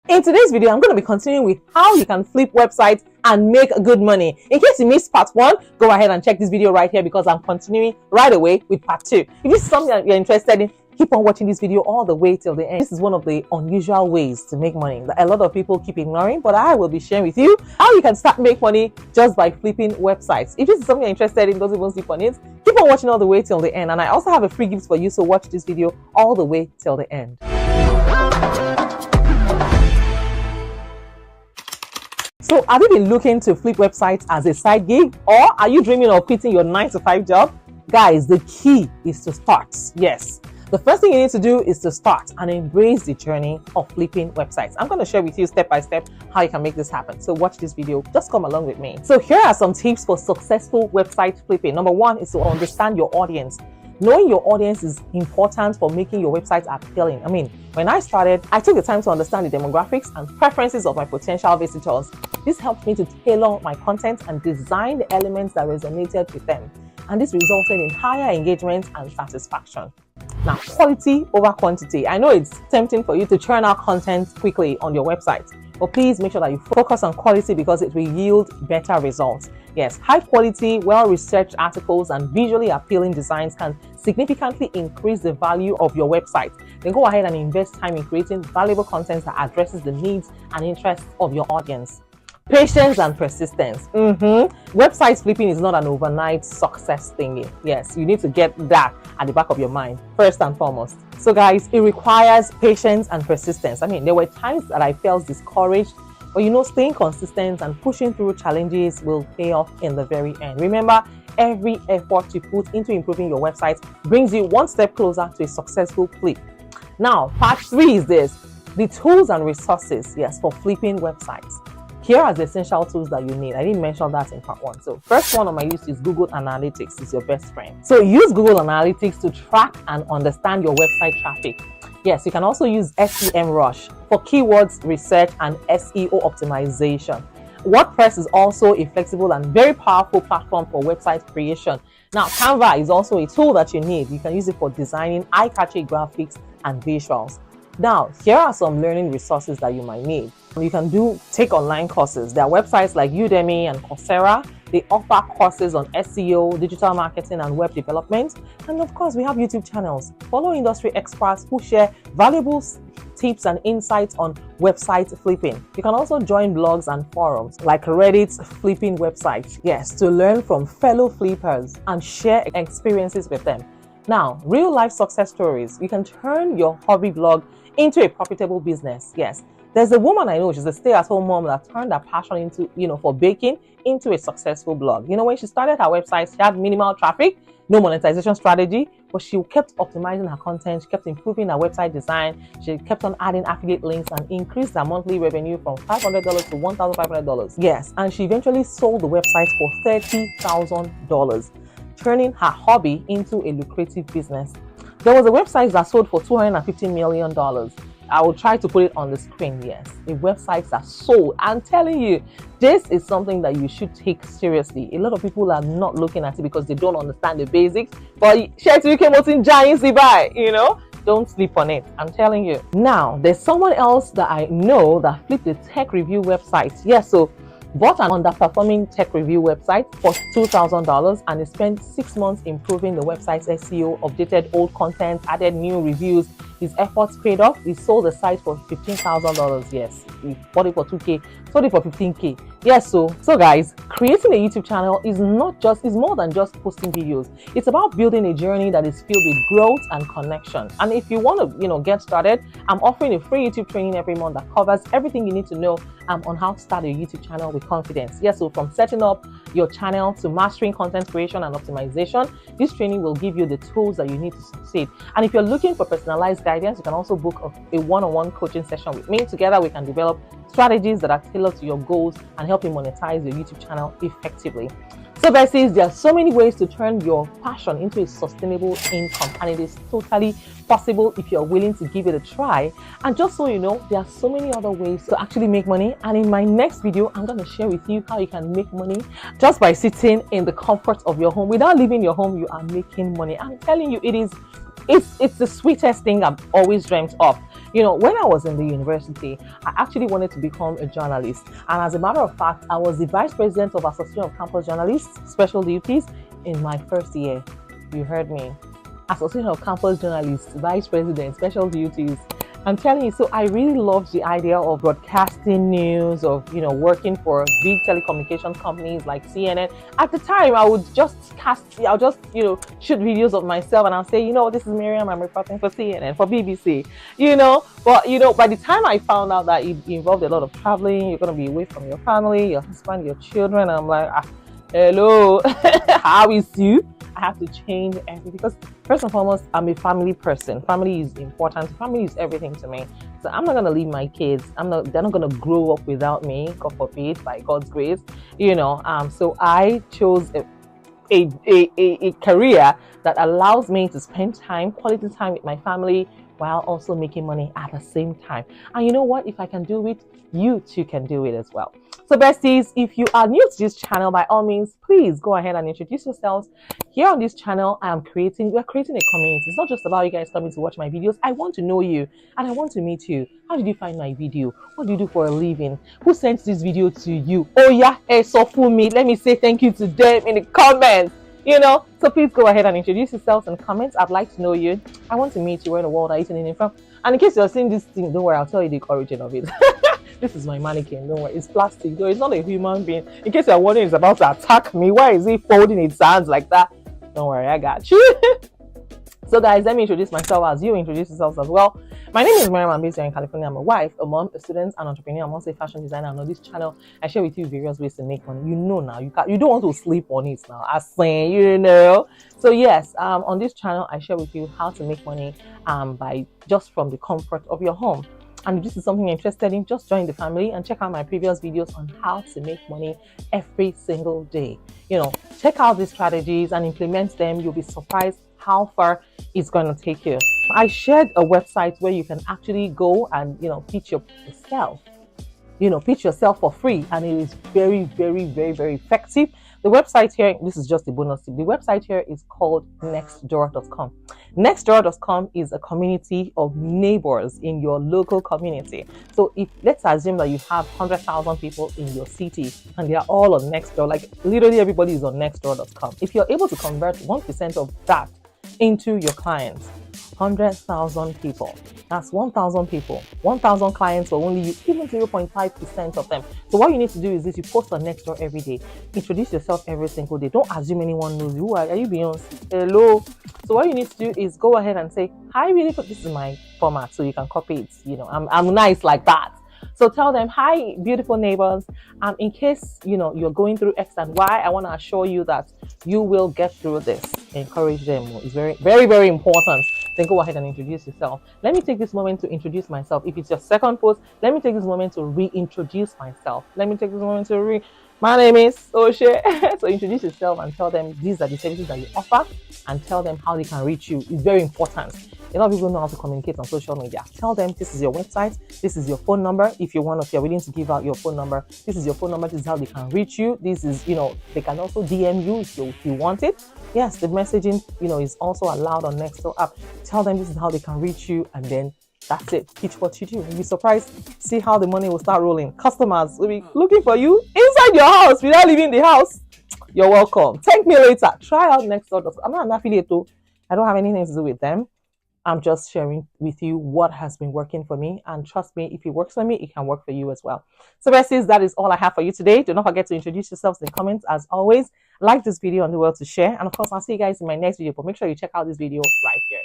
In today's video, I'm going to be continuing with how you can flip websites and make good money. In case you missed part 1, go ahead and check this video right here because I'm continuing right away with part 2. If this is something that you're interested in, keep on watching this video all the way till the end. This is one of the unusual ways to make money that a lot of people keep ignoring, but I will be sharing with you how you can start make money just by flipping websites. If this is something you're interested in, don't even sleep on it. Keep on watching all the way till the end. And I also have a free gift for you, so watch this video all the way till the end. So have you been looking to flip websites as a side gig, or are you dreaming of quitting your 9-to-5 job? Guys, the key is to start. Yes. The first thing you need to do is to start and embrace the journey of flipping websites. I'm going to share with you step by step how you can make this happen. So watch this video. Just come along with me. So here are some tips for successful website flipping. Number 1 is to understand your audience. Knowing your audience is important for making your website appealing. I mean, when I started, I took the time to understand the demographics and preferences of my potential visitors. This helped me to tailor my content and design the elements that resonated with them. And this resulted in higher engagement and satisfaction. Now, quality over quantity. I know it's tempting for you to churn out content quickly on your website, but please make sure that you focus on quality because it will yield better results. Yes, high quality, well-researched articles and visually appealing designs can significantly increase the value of your website. Then go ahead and invest time in creating valuable content that addresses the needs and interests of your audience. Patience and persistence. Website flipping is not an overnight success thingy. Yes, you need to get that at the back of your mind first and foremost. So guys, it requires patience and persistence. I mean, there were times that I felt discouraged, but staying consistent and pushing through challenges will pay off in the very end. Remember, every effort you put into improving your website brings you one step closer to a successful flip. Now, part 3 is this: the tools and resources, yes, for flipping websites. Here are the essential tools that you need. I didn't mention that in part 1. So first one on my list is Google Analytics. It's your best friend. So use Google Analytics to track and understand your website traffic. Yes, you can also use SEMrush for keywords research and SEO optimization. WordPress is also a flexible and very powerful platform for website creation. Now, Canva is also a tool that you need. You can use it for designing eye-catching graphics and visuals. Now, here are some learning resources that you might need. You can take online courses. There are websites like Udemy and Coursera. They offer courses on SEO, digital marketing, and web development. And of course, we have YouTube channels. Follow industry experts who share valuable tips and insights on website flipping. You can also join blogs and forums like Reddit's flipping websites. Yes, to learn from fellow flippers and share experiences with them. Now, real life success stories. You can turn your hobby blog into a profitable business. Yes. There's a woman I know, she's a stay-at-home mom that turned her passion into, for baking into a successful blog. When she started her website, she had minimal traffic, no monetization strategy, but she kept optimizing her content, she kept improving her website design, she kept on adding affiliate links and increased her monthly revenue from $500 to $1,500. Yes, and she eventually sold the website for $30,000, turning her hobby into a lucrative business. There was a website that sold for $250 million. I will try to put it on the screen. Yes, the websites are sold. I'm telling you, this is something that you should take seriously. A lot of people are not looking at it because they don't understand the basics. But don't sleep on it. I'm telling you. Now, there's someone else that I know that flipped a tech review website. Yes, so bought an underperforming tech review website for $2,000 and he spent 6 months improving the website's SEO, updated old content, added new reviews. His efforts paid off. He sold the site for $15,000. Yes, he bought it for $2,000, sold it for $15,000. Yes, so guys, creating a YouTube channel is more than just posting videos. It's about building a journey that is filled with growth and connection. And if you want to, get started, I'm offering a free YouTube training every month that covers everything you need to know on how to start a YouTube channel with confidence. Yes, so from setting up your channel to mastering content creation and optimization, this training will give you the tools that you need to succeed. And if you're looking for personalized guidance, you can also book a one-on-one coaching session with me. Together, we can develop strategies that are tailored to your goals and help you monetize your YouTube channel effectively. So besties, there are so many ways to turn your passion into a sustainable income, and it is totally possible if you're willing to give it a try. And just so you know, there are so many other ways to actually make money. And in my next video, I'm going to share with you how you can make money just by sitting in the comfort of your home. Without leaving your home, you are making money. I'm telling you, it is it's the sweetest thing I've always dreamt of. You know, when I was in the university, I actually wanted to become a journalist. And as a matter of fact, I was the vice president of Association of Campus Journalists, Special Duties, in my first year. You heard me. Association of Campus Journalists, vice president, Special Duties. I'm telling you, so I really loved the idea of broadcasting news, of, you know, working for big telecommunication companies like CNN. At the time, I'll just, you know, shoot videos of myself and I'll say, you know, this is Miriam, I'm reporting for CNN, for BBC, you know. But, you know, by the time I found out that it involved a lot of traveling, you're going to be away from your family, your husband, your children, I'm like, hello, how is you? I have to change everything because first and foremost, I'm a family person. Family is important. Family is everything to me. So I'm not gonna leave my kids. They're not gonna grow up without me. God forbid, by God's grace, you know. So I chose a career that allows me to spend time, quality time with my family, while also making money at the same time. And you know what? If I can do it, you too can do it as well. So besties, if you are new to this channel, by all means, please go ahead and introduce yourselves. Here on this channel, we're creating a community. It's not just about you guys coming to watch my videos. I want to know you and I want to meet you. How did you find my video? What do you do for a living? Who sent this video to you? Oh yeah, so for me, let me say thank you to them in the comments. You know, so please go ahead and introduce yourselves in the comments. I'd like to know you. I want to meet you. Where in the world are you tuning in from? And in case you're seeing this thing, don't worry, I'll tell you the origin of it. This is my mannequin, don't worry, it's plastic, though it's not a human being. In case you're wondering it's about to attack me, why is it folding its hands like that? Don't worry, I got you. So guys, let me introduce myself as you introduce yourselves as well. My name is Miriam. I'm based here in California. I'm a wife, a mom, a student, an entrepreneur. I'm also a fashion designer. And on this channel, I share with you various ways to make money. You know now, you don't want to sleep on it now. I say, you know. So yes, on this channel, I share with you how to make money by just from the comfort of your home. And if this is something you're interested in, just join the family and check out my previous videos on how to make money every single day. You know, check out these strategies and implement them. You'll be surprised how far it's going to take you. I shared a website where you can actually go and, you know, pitch yourself. You know, pitch yourself for free, and it is very, very, very, very effective. The website here, this is just a bonus tip. The website here is called nextdoor.com. Nextdoor.com is a community of neighbors in your local community. So if let's assume that you have 100,000 people in your city and they are all on Nextdoor, like literally everybody is on nextdoor.com. If you're able to convert 1% of that into your clients, 100,000 people. That's 1,000 people. 1,000 clients for only you, even 0.5% of them. So what you need to do is this: you post on Nextdoor every day. Introduce yourself every single day. Don't assume anyone knows you. Are you Beyonce? Hello. So what you need to do is go ahead and say, hi, really, this is my format, so you can copy it. You know, I'm nice like that. So tell them, hi, beautiful neighbors. In case, you know, you're going through X and Y, I want to assure you that you will get through this. Encourage them. It's very, very, very important. Then go ahead and introduce yourself. Let me take this moment to introduce myself. If it's your second post, let me take this moment to reintroduce myself. Let me take this moment to my name is Oshe. So introduce yourself and tell them these are the services that you offer, and tell them how they can reach you. It's very important. A lot of people know how to communicate on social media. Tell them this is your website, this is your phone number. If you're willing to give out your phone number, this is your phone number, this is how they can reach you. This is, you know, they can also DM you if you want it. Yes, the messaging, you know, is also allowed on Nextdoor app. Tell them this is how they can reach you, and then that's it. Teach what you do. You'll be surprised. See how the money will start rolling. Customers will be looking for you inside your house without leaving the house. You're welcome. Thank me later. Try out Nextdoor. I'm not an affiliate though. I don't have anything to do with them. I'm just sharing with you what has been working for me. And trust me, if it works for me, it can work for you as well. So besties, that is all I have for you today. Do not forget to introduce yourselves in the comments. As always, like this video on the world to share. And of course, I'll see you guys in my next video. But make sure you check out this video right here.